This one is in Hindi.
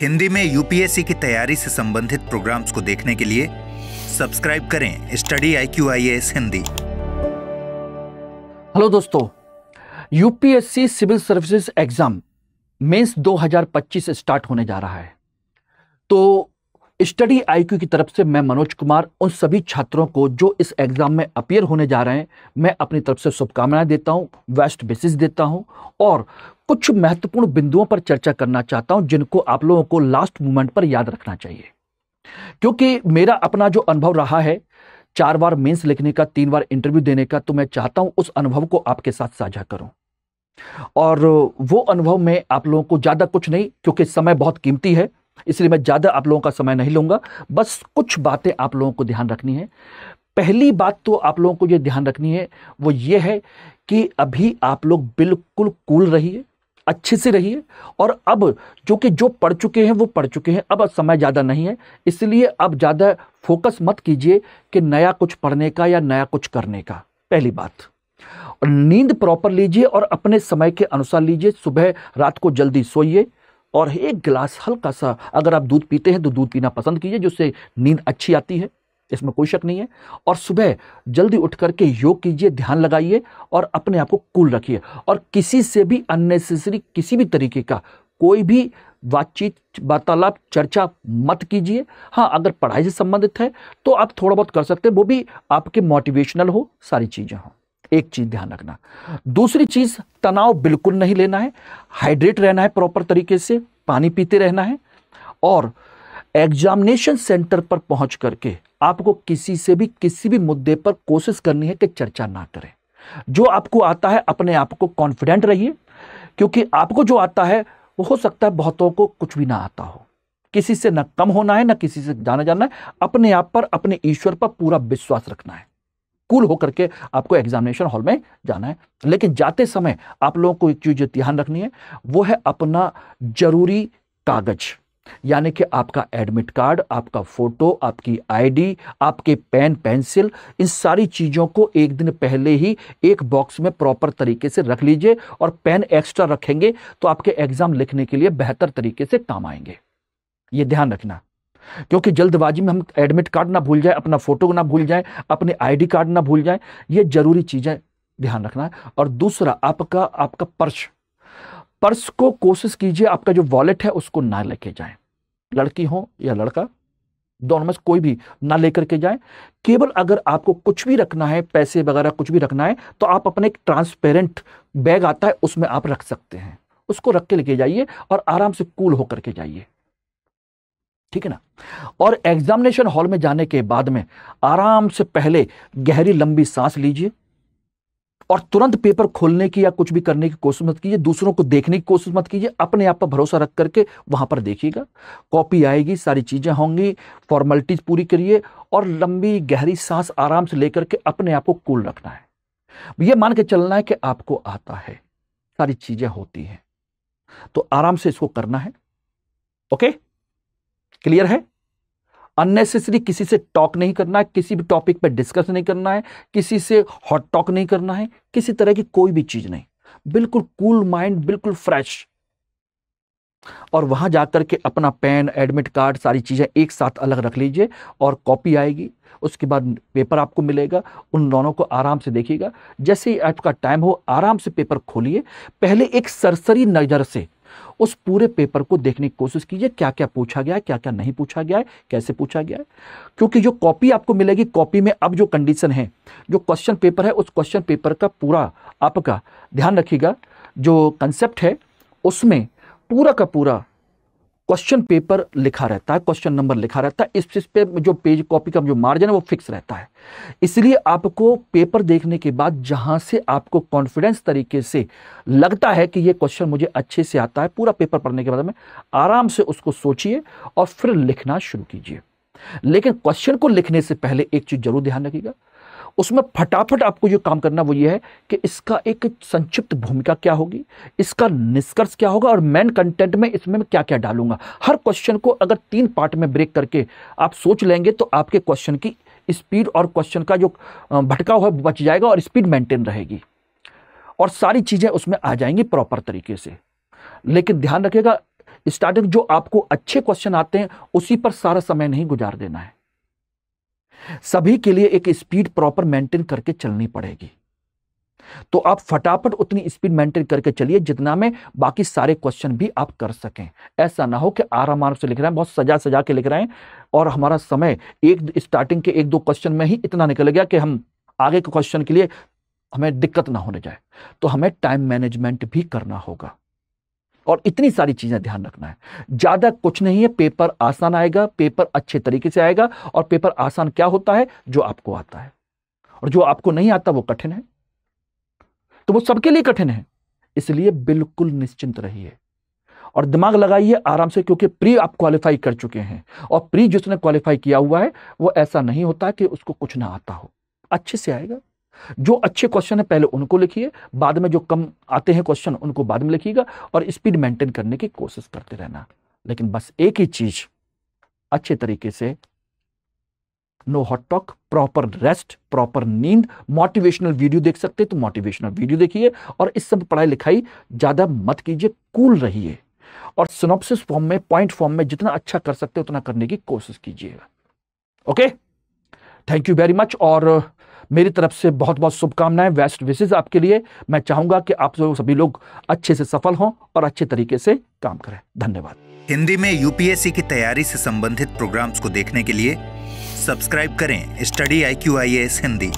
हिंदी में यूपीएससी की तैयारी से संबंधित प्रोग्राम्स को देखने के लिए सब्सक्राइब करें study IQ IAS Hindi. Hello दोस्तों, UPSC civil services exam mains 2025 start होने जा रहा है। तो स्टडी IQ की तरफ से मैं मनोज कुमार उन सभी छात्रों को जो इस एग्जाम में अपीयर होने जा रहे हैं, मैं अपनी तरफ से शुभकामनाएं देता हूं, बेस्ट विशेस देता हूं और कुछ महत्वपूर्ण बिंदुओं पर चर्चा करना चाहता हूं जिनको आप लोगों को लास्ट मोमेंट पर याद रखना चाहिए। क्योंकि मेरा अपना जो अनुभव रहा है 4 बार मेंस लिखने का, 3 बार इंटरव्यू देने का, तो मैं चाहता हूं उस अनुभव को आपके साथ साझा करूं। और वो अनुभव में आप लोगों को ज्यादा कुछ नहीं, क्योंकि समय बहुत कीमती है, इसलिए मैं ज्यादा आप लोगों का समय नहीं लूंगा। बस कुछ बातें आप लोगों को ध्यान रखनी है। पहली बात तो आप लोगों को ये ध्यान रखनी है, वो ये है कि अभी आप लोग बिल्कुल कूल रहिए, अच्छे से रहिए। और अब जो पढ़ चुके हैं वो पढ़ चुके हैं, अब समय ज़्यादा नहीं है, इसलिए अब ज़्यादा फोकस मत कीजिए कि नया कुछ पढ़ने का या नया कुछ करने का। पहली बात, और नींद प्रॉपर लीजिए और अपने समय के अनुसार लीजिए। सुबह रात को जल्दी सोइए और एक गिलास हल्का सा, अगर आप दूध पीते हैं तो दूध पीना पसंद कीजिए, जिससे नींद अच्छी आती है, इसमें कोई शक नहीं है। और सुबह जल्दी उठ करके योग कीजिए, ध्यान लगाइए और अपने आप को कूल रखिए। और किसी से भी अननेसेसरी किसी भी तरीके का कोई भी बातचीत, वार्तालाप, चर्चा मत कीजिए। हाँ, अगर पढ़ाई से संबंधित है तो आप थोड़ा बहुत कर सकते हैं, वो भी आपके मोटिवेशनल हो, सारी चीजें हो। एक चीज ध्यान रखना। दूसरी चीज, तनाव बिल्कुल नहीं लेना है, हाइड्रेट रहना है, प्रॉपर तरीके से पानी पीते रहना है। और एग्जामिनेशन सेंटर पर पहुंच करके आपको किसी से भी किसी भी मुद्दे पर कोशिश करनी है कि चर्चा ना करें। जो आपको आता है अपने आप को कॉन्फिडेंट रहिए, क्योंकि आपको जो आता है वो हो सकता है बहुतों को कुछ भी ना आता हो। किसी से ना कम होना है, ना किसी से जाना जाना है। अपने आप पर, अपने ईश्वर पर पूरा विश्वास रखना है। कूल होकर के आपको एग्जामिनेशन हॉल में जाना है। लेकिन जाते समय आप लोगों को एक चीज ध्यान रखनी है, वो है अपना जरूरी कागज, यानी कि आपका एडमिट कार्ड, आपका फोटो, आपकी ID, आपके पेन पेंसिल, इन सारी चीजों को एक दिन पहले ही एक बॉक्स में प्रॉपर तरीके से रख लीजिए। और पेन एक्स्ट्रा रखेंगे तो आपके एग्जाम लिखने के लिए बेहतर तरीके से काम आएंगे। ये ध्यान रखना, क्योंकि जल्दबाजी में हम एडमिट कार्ड ना भूल जाए, अपना फोटो ना भूल जाए, अपने ID कार्ड ना भूल जाए। ये जरूरी चीजें ध्यान रखना है। और दूसरा, आपका पर्स को कोशिश कीजिए, आपका जो वॉलेट है उसको ना लेके जाएं। लड़की हो या लड़का, दोनों में से कोई भी ना लेकर के जाएं। केवल अगर आपको कुछ भी रखना है, पैसे वगैरह कुछ भी रखना है, तो आप अपने एक ट्रांसपेरेंट बैग आता है, उसमें आप रख सकते हैं। उसको रख के लेके जाइए और आराम से कूल होकर के जाइए, ठीक है ना। और एग्जामिनेशन हॉल में जाने के बाद में आराम से पहले गहरी लंबी सांस लीजिए और तुरंत पेपर खोलने की या कुछ भी करने की कोशिश मत कीजिए। दूसरों को देखने की कोशिश मत कीजिए, अपने आप पर भरोसा रख करके वहां पर देखिएगा। कॉपी आएगी, सारी चीजें होंगी, फॉर्मेलिटीज पूरी करिए और लंबी गहरी सांस आराम से लेकर के अपने आप को कूल रखना है। यह मान के चलना है कि आपको आता है, सारी चीजें होती हैं, तो आराम से इसको करना है। ओके, क्लियर है। अननेसेसरी किसी से टॉक नहीं करना है, किसी भी टॉपिक पे डिस्कस नहीं करना है, किसी से हॉट टॉक नहीं करना है, किसी तरह की कोई भी चीज नहीं। बिल्कुल कूल माइंड, बिल्कुल फ्रेश। और वहां जाकर के अपना पेन, एडमिट कार्ड, सारी चीजें एक साथ अलग रख लीजिए। और कॉपी आएगी, उसके बाद पेपर आपको मिलेगा, उन दोनों को आराम से देखिएगा। जैसे ही आपका टाइम हो आराम से पेपर खोलिए। पहले एक सरसरी नजर से उस पूरे पेपर को देखने की कोशिश कीजिए, क्या क्या पूछा गया है, क्या क्या नहीं पूछा गया है, कैसे पूछा गया है। क्योंकि जो कॉपी आपको मिलेगी, कॉपी में अब जो कंडीशन है, जो क्वेश्चन पेपर है, उस क्वेश्चन पेपर का पूरा आपका ध्यान रखिएगा। जो कंसेप्ट है उसमें पूरा का पूरा क्वेश्चन पेपर लिखा रहता है, क्वेश्चन नंबर लिखा रहता है। इस पे जो पेज कॉपी का जो मार्जिन है वो फिक्स रहता है। इसलिए आपको पेपर देखने के बाद जहां से आपको कॉन्फिडेंस तरीके से लगता है कि ये क्वेश्चन मुझे अच्छे से आता है, पूरा पेपर पढ़ने के बाद में आराम से उसको सोचिए और फिर लिखना शुरू कीजिए। लेकिन क्वेश्चन को लिखने से पहले एक चीज जरूर ध्यान रखिएगा, उसमें फटाफट आपको जो काम करना वो ये है कि इसका एक संक्षिप्त भूमिका क्या होगी, इसका निष्कर्ष क्या होगा और मेन कंटेंट में इसमें मैं क्या क्या डालूंगा। हर क्वेश्चन को अगर 3 पार्ट में ब्रेक करके आप सोच लेंगे तो आपके क्वेश्चन की स्पीड और क्वेश्चन का जो भटकाव है बच जाएगा और स्पीड मेंटेन रहेगी और सारी चीजें उसमें आ जाएंगी प्रॉपर तरीके से। लेकिन ध्यान रखिएगा स्टार्टिंग जो आपको अच्छे क्वेश्चन आते हैं उसी पर सारा समय नहीं गुजार देना है। सभी के लिए एक स्पीड प्रॉपर मेंटेन करके चलनी पड़ेगी। तो आप फटाफट उतनी स्पीड मेंटेन करके चलिए जितना में बाकी सारे क्वेश्चन भी आप कर सकें। ऐसा ना हो कि आराम आराम से लिख रहे हैं, बहुत सजा सजा के लिख रहे हैं और हमारा समय स्टार्टिंग के 1-2 क्वेश्चन में ही इतना निकल गया कि हम आगे के क्वेश्चन के लिए हमें दिक्कत ना होने जाए। तो हमें टाइम मैनेजमेंट भी करना होगा और इतनी सारी चीजें ध्यान रखना है। ज्यादा कुछ नहीं है, पेपर आसान आएगा, पेपर अच्छे तरीके से आएगा। और पेपर आसान क्या होता है? जो आपको आता है, और जो आपको नहीं आता वो कठिन है। तो वो सबके लिए कठिन है, इसलिए बिल्कुल निश्चिंत रहिए और दिमाग लगाइए आराम से, क्योंकि प्री आप क्वालिफाई कर चुके हैं और प्री जिसने क्वालिफाई किया हुआ है वो ऐसा नहीं होता कि उसको कुछ ना आता हो, अच्छे से आएगा। जो अच्छे क्वेश्चन है पहले उनको लिखिए, बाद में जो कम आते हैं क्वेश्चन उनको बाद में लिखिएगा और स्पीड मेंटेन करने की कोशिश करते रहना। लेकिन बस एक ही चीज, अच्छे तरीके से no hot talk, proper rest, proper नींद। मोटिवेशनल वीडियो देख सकते हैं तो मोटिवेशनल वीडियो देखिए और इस सब पढ़ाई लिखाई ज्यादा मत कीजिए, कूल रहिए और सिनॉप्सिस फॉर्म में, पॉइंट फॉर्म में जितना अच्छा कर सकते हो उतना करने की कोशिश कीजिएगा। Okay, thank you very much और मेरी तरफ से बहुत बहुत शुभकामनाएं, बेस्ट विशेस आपके लिए। मैं चाहूंगा कि आप सभी लोग अच्छे से सफल हों और अच्छे तरीके से काम करें। धन्यवाद। हिंदी में यूपीएससी की तैयारी से संबंधित प्रोग्राम्स को देखने के लिए सब्सक्राइब करें स्टडी IQ IAS हिंदी।